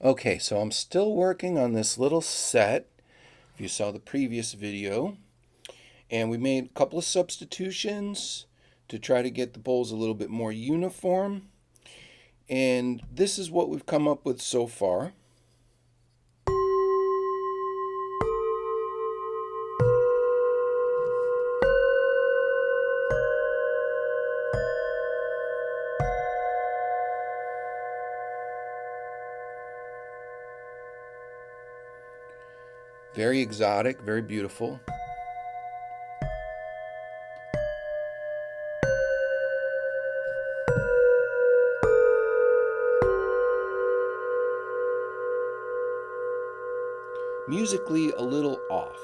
Okay, so I'm still working on this little set. If you saw the previous video, and we made a couple of substitutions to try to get the bowls a little bit more uniform. And this is what we've come up with so far. Very exotic, very beautiful. Musically a little off.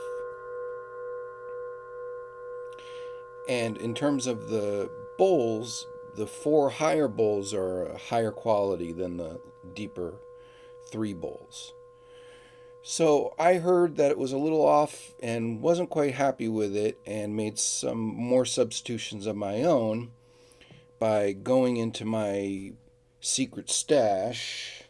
And in terms of the bowls, the four higher bowls are a higher quality than the deeper three bowls. So I heard that it was a little off and wasn't quite happy with it and made some more substitutions of my own by going into my secret stash,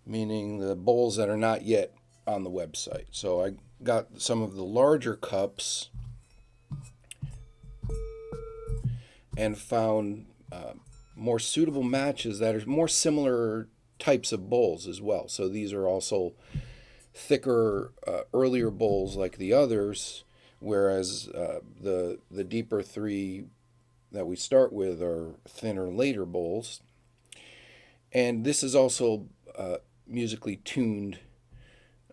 meaning the bowls that are not yet on the website. So I got some of the larger cups and found more suitable matches that are more similar types of bowls as well. So these are also thicker, earlier bowls like the others, whereas the deeper three that we start with are thinner, later bowls. And this is also musically tuned.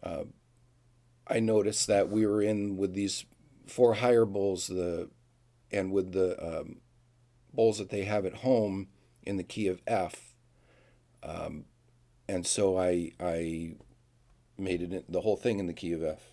I noticed that we were in with these four higher bowls, and with the bowls that they have at home in the key of F. And so I made it the whole thing in the key of F.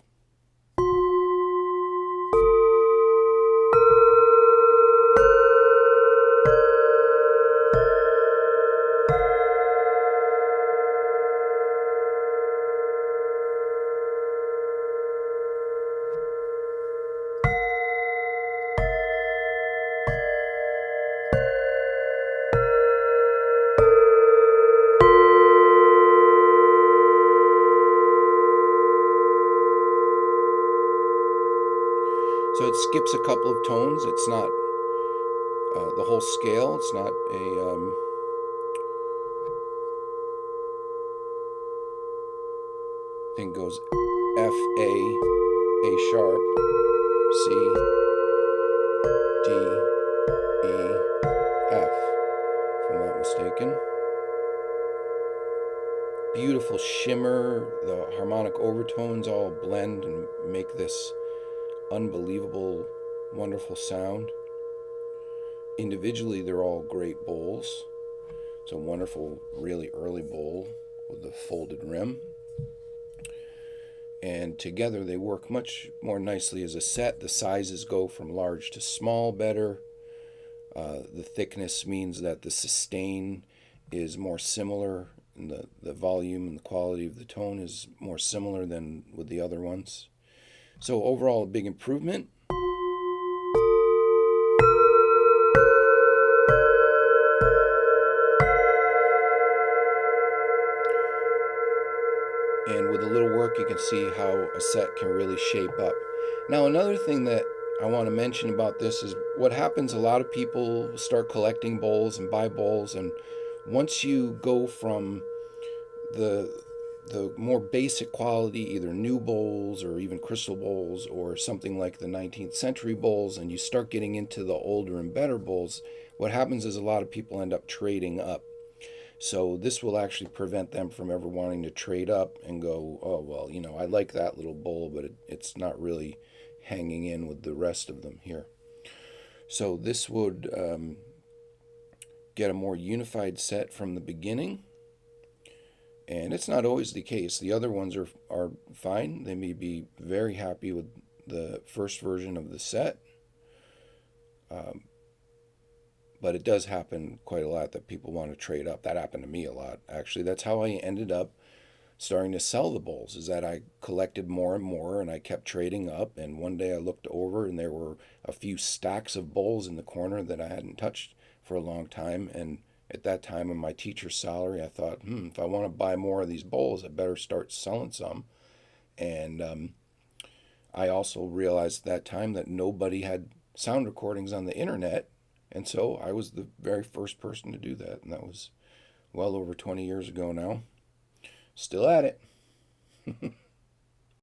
So it skips a couple of tones. It's not the whole scale. It's not a. I think it goes F A sharp, C D E F, if I'm not mistaken. Beautiful shimmer. The harmonic overtones all blend and make this unbelievable, wonderful sound. Individually, they're all great bowls. It's a wonderful, really early bowl with a folded rim. And together they work much more nicely as a set. The sizes go from large to small better. The thickness means that the sustain is more similar, and the volume and the quality of the tone is more similar than with the other ones. So, overall, a big improvement. And with a little work, you can see how a set can really shape up. Now, another thing that I want to mention about this is what happens. A lot of people start collecting bowls and buy bowls, and once you go from the more basic quality, either new bowls or even crystal bowls or something like the 19th century bowls, and you start getting into the older and better bowls, what happens is a lot of people end up trading up. So this will actually prevent them from ever wanting to trade up and go, oh, well, I like that little bowl, but it's not really hanging in with the rest of them here. So this would get a more unified set from the beginning. And it's not always the case. The other ones are fine. They may be very happy with the first version of the set. But it does happen quite a lot that people want to trade up. That happened to me a lot, actually. That's how I ended up starting to sell the bowls, is that I collected more and more and I kept trading up. And one day I looked over and there were a few stacks of bowls in the corner that I hadn't touched for a long time. And at that time in my teacher's salary, I thought, if I want to buy more of these bowls, I better start selling some. And I also realized at that time that nobody had sound recordings on the internet. And so I was the very first person to do that. And that was well over 20 years ago now. Still at it.